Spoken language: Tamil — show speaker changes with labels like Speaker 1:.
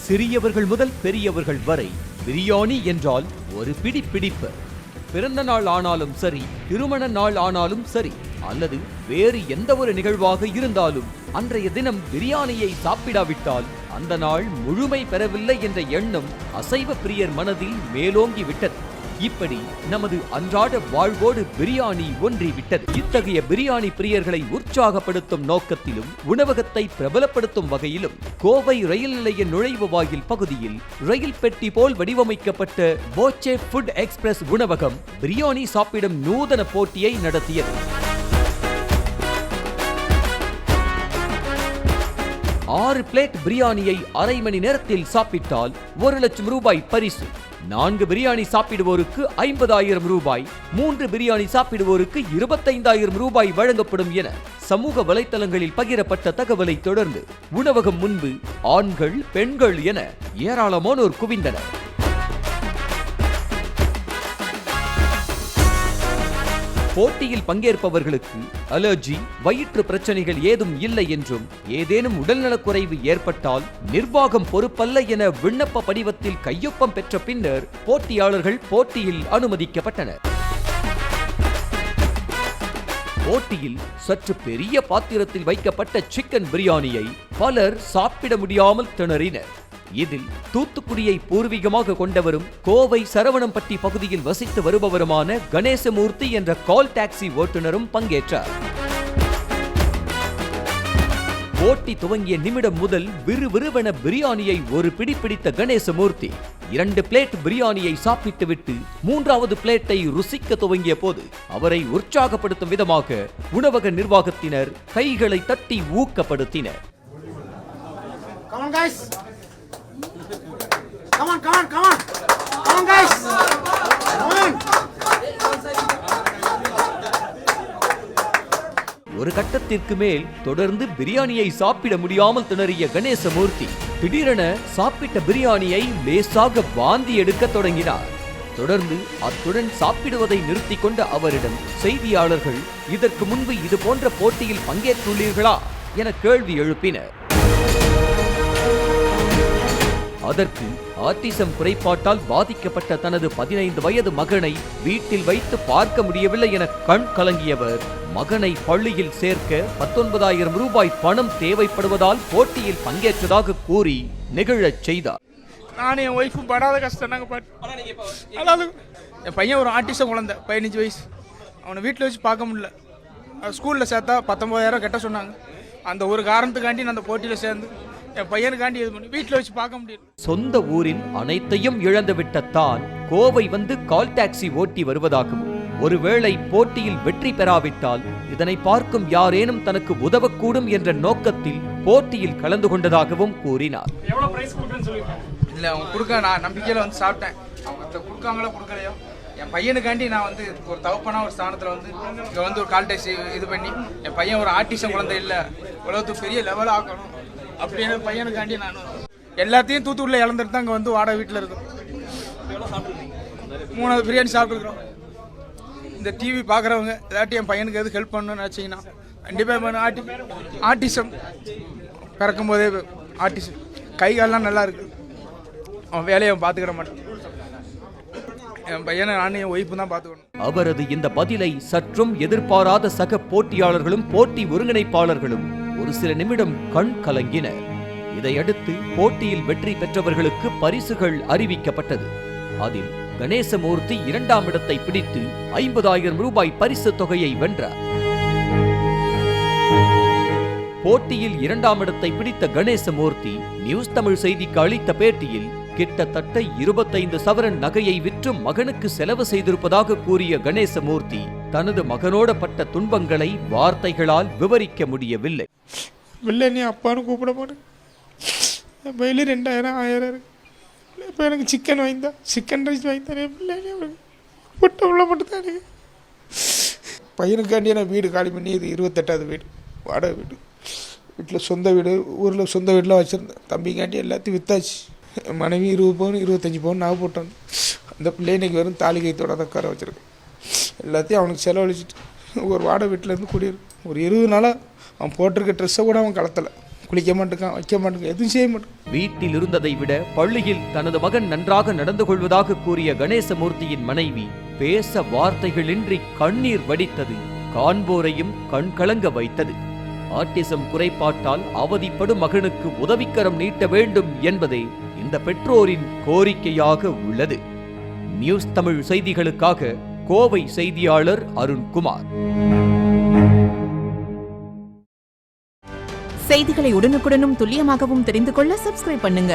Speaker 1: சிறியவர்கள் முதல் பெரியவர்கள் வரை பிரியாணி என்றால் ஒரு பிடி பிடிப்பர். பிறந்த நாள் ஆனாலும் சரி, திருமண நாள் ஆனாலும் சரி, அல்லது வேறு எந்த ஒரு நிகழ்வாக இருந்தாலும் அன்றைய தினம் பிரியாணியை சாப்பிடாவிட்டால் அந்த நாள் முழுமை பெறவில்லை என்ற எண்ணம் அசைவ பிரியர் மனதில் மேலோங்கி விட்டது. இப்படி நமது அன்றாட வாழ்வோடு பிரியாணி ஒன்றிவிட்டது. இத்தகைய பிரியாணி பிரியர்களை உற்சாகப்படுத்தும் நோக்கத்திலும் உணவகத்தை பிரபலப்படுத்தும் வகையிலும் கோவை ரயில் நிலைய நுழைவு வாயில் பகுதியில் ரயில் பெட்டி போல் வடிவமைக்கப்பட்ட போச்சே ஃபுட் எக்ஸ்பிரஸ் உணவகம் பிரியாணி சாப்பிடும் நூதன போட்டியை நடத்தியது. 6 பிளேட் பிரியாணியை அரை மணி நேரத்தில் சாப்பிட்டால் 1 லட்சம் ரூபாய் பரிசு. 4 பிரியாணி சாப்பிடுவோருக்கு 50,000 ரூபாய், 3 பிரியாணி சாப்பிடுவோருக்கு 25,000 ரூபாய் வழங்கப்படும் என சமூக வலைத்தளங்களில் பகிரப்பட்ட தகவலை தொடர்ந்து உணவகம் முன்பு ஆண்கள், பெண்கள் என ஏராளமானோர் குவிந்தனர். போட்டியில் பங்கேற்பவர்களுக்கு அலர்ஜி, வயிற்று பிரச்சனைகள் ஏதும் இல்லை என்றும் ஏதேனும் உடல்நலக்குறைவு ஏற்பட்டால் நிர்வாகம் பொறுப்பல்ல என விண்ணப்ப படிவத்தில் கையொப்பம் பெற்ற பின்னர் போட்டியாளர்கள் போட்டியில் அனுமதிக்கப்பட்டனர். போட்டியில் சற்று பெரிய பாத்திரத்தில் வைக்கப்பட்ட சிக்கன் பிரியாணியை பலர் சாப்பிட முடியாமல் திணறினர். இதில் தூத்துக்குடியை பூர்வீகமாக கொண்டவரும் கோவை சரவணம்பட்டி பகுதியில் வசித்து வருபவருமான கணேசமூர்த்தி என்ற கால் டாக்ஸி ஓட்டுநரும் பங்கேற்றார். போட்டி துவங்கிய நிமிடம் முதல் விறுவிறுவென பிரியாணியை ஒரு பிடி பிடித்த கணேசமூர்த்தி 2 பிளேட் பிரியாணியை சாப்பிட்டுவிட்டு 3வது பிளேட்டை ருசிக்க துவங்கிய போது அவரை உற்சாகப்படுத்தும் விதமாக உணவக நிர்வாகத்தினர் கைகளை தட்டி ஊக்கப்படுத்தினர்.
Speaker 2: Come on guys! Come on!
Speaker 1: ஒரு கட்டத்திற்கு மேல் தொடர்ந்து பிரியாணியை சாப்பிட முடியாமல் திணறிய கணேசமூர்த்தி திடீரென சாப்பிட்ட பிரியாணியை லேசாக வாந்தி எடுக்க தொடங்கினார். தொடர்ந்து அத்துடன் சாப்பிடுவதை நிறுத்திக் கொண்ட அவரிடம் செய்தியாளர்கள் இதற்கு முன்பு இது போன்ற போட்டியில் பங்கேற்றுள்ளீர்களா என கேள்வி எழுப்பினர். அதற்கு ஆட்டிசம் குறைபாட்டால் பாதிக்கப்பட்ட தனது 15 வயது மகனை வீட்டில் வைத்து பார்க்க முடியவில்லை என கண் கலங்கியவர் மகனை பள்ளியில் சேர்க்க 19,000 ரூபாய் பணம் தேவைப்படுவதால் போட்டியில் பங்கேற்றதாக கூறி நெகிழச் செய்தார்.
Speaker 3: நான் என் ஒய்ஃபும் படாத கஷ்டம் நாங்கள் அதாவது என் பையன் ஒரு ஆட்டிசம் குழந்தை 15 வயசு. அவனை வீட்டில் வச்சு பார்க்க முடியல. ஸ்கூலில் சேர்த்தா 19,000 கட்ட சொன்னாங்க. அந்த ஒரு காரணத்துக்காண்டி நான் அந்த போட்டியில் சேர்ந்து என் பையனுக்காண்டி இது பண்ணி வீட்டில் வச்சு பார்க்க முடியல.
Speaker 1: சொந்த ஊரில் அனைத்தையும் இழந்துவிட்ட தான் கோவை வந்து கால் டாக்ஸி ஓட்டி வருவதாகவும் ஒருவேளை போட்டியில் வெற்றி பெறாவிட்டால் இதனை பார்க்கும் யாரேனும் தனக்கு உதவக்கூடும் என்ற நோக்கத்தில் போட்டியில் கலந்து கொண்டதாகவும் கூறினார்.
Speaker 3: இல்லை அவங்க கொடுக்க நான் நம்பிக்கையில் வந்து சாப்பிட்டேன். அவங்க கொடுக்காங்களோ கொடுக்கலையோ என் பையனுக்காண்டி நான் வந்து ஒரு தவப்பான ஒரு ஸ்தானத்தில் வந்து இங்கே வந்து ஒரு கால் டாக்ஸி இது பண்ணி என் பையன் ஒரு ஆர்டிசம் குழந்தை இல்லை, உலகத்துக்கு பெரிய லெவல் ஆக்கணும் அப்படின்னு பையனுக்காண்டி நான் எல்லாத்தையும் தூத்துக்குடியில் இழந்துட்டு தான் இங்கே வந்து வாடகை வீட்டில் இருக்கும். 3 பிரியாணி சாப்பிட்டுருக்குறோம். இந்த டிவி பார்க்குறவங்க ஏதாட்டி என் பையனுக்கு எது ஹெல்ப் பண்ணணும்னு நினச்சிங்கன்னா கண்டிப்பாக ஆர்டிசம் பிறக்கும் போதே ஆர்டிசம் கை காலெலாம் நல்லா இருக்குது. அவன் வேலையை அவன் பார்த்துக்கிற மாட்டான். என் பையனை நானும் என் ஒய்ஃபு தான் பார்த்துக்கணும்.
Speaker 1: அவரது இந்த பதிலை சற்றும் எதிர்பாராத சக போட்டியாளர்களும் போட்டி ஒருங்கிணைப்பாளர்களும் ஒரு சில நிமிடம் கண் கலங்கினர். இதையடுத்து போட்டியில் வெற்றி பெற்றவர்களுக்கு பரிசுகள் அறிவிக்கப்பட்டது. அதில் கணேசமூர்த்தி 2ஆம் இடத்தை பிடித்து 50,000 ரூபாய் பரிசு தொகையை வென்றார். போட்டியில் 2ஆம் இடத்தை பிடித்த கணேசமூர்த்தி நியூஸ் தமிழ் செய்திக்கு அளித்த பேட்டியில் கிட்டத்தட்ட 25 சவரன் நகையை விற்று மகனுக்கு செலவு செய்திருப்பதாக கூறிய கணேசமூர்த்தி தனது மகனோட பட்ட துன்பங்களை வார்த்தைகளால் விவரிக்க முடியவில்லை.
Speaker 3: நீ அப்பான்னு கூப்பிட மாட்டேன். என் பையில 2,000 1000 இருக்கு. இப்போ எனக்கு சிக்கன் வாங்கித்தா, சிக்கன் ரைஸ் வாங்கித்தானே பிள்ளை புட்ட உள்ள மட்டும் தான் எனக்கு. பையனுக்காண்டி நான் வீடு காலி பண்ணி இது 28வது வீடு, வாடகை வீடு. வீட்டில் சொந்த வீடு, ஊரில் சொந்த வீடெலாம் வச்சுருந்தேன். தம்பிக்காண்டி எல்லாத்தையும் விற்றாச்சு. என் மனைவி 20 பவுன் 25 பவுன் நான் போட்டேன். அந்த பிள்ளை இன்னைக்கு வெறும் தாலி கைத்தோட தான் உட்கார வச்சுருக்கேன். எல்லாத்தையும் அவனுக்கு செலவழிச்சிட்டு ஒரு வாடகை வீட்டிலேருந்து குடியிருக்கு. ஒரு 20 நாளாக அவன் போட்டிருக்க ட்ரெஸ்ஸை கூட அவன் கலத்தலை.
Speaker 4: குளிக்க மாட்டேங்கான், வைக்க மாட்டேங்க, எதுவும் செய்ய மாட்டேங்க.
Speaker 1: வீட்டில் இருந்ததை விட பள்ளியில் தனது மகன் நன்றாக நடந்து கொள்வதாக கூறிய கணேசமூர்த்தியின் மனைவி பேச வார்த்தைகளின்றி கண்ணீர் வடித்தது காண்போரையும் கண்கலங்க வைத்தது. ஆட்டிசம் குறைபாட்டால் அவதிப்படும் மகனுக்கு உதவிக்கரம் நீட்ட வேண்டும் என்பதே இந்த பெற்றோரின் கோரிக்கையாக உள்ளது. நியூஸ் தமிழ் செய்திகளுக்காக கோவை செய்தியாளர் அருண்குமார்.
Speaker 5: செய்திகளை உடனுக்குடனும் துல்லியமாகவும் தெரிந்து கொள்ள சப்ஸ்கிரைப் பண்ணுங்க.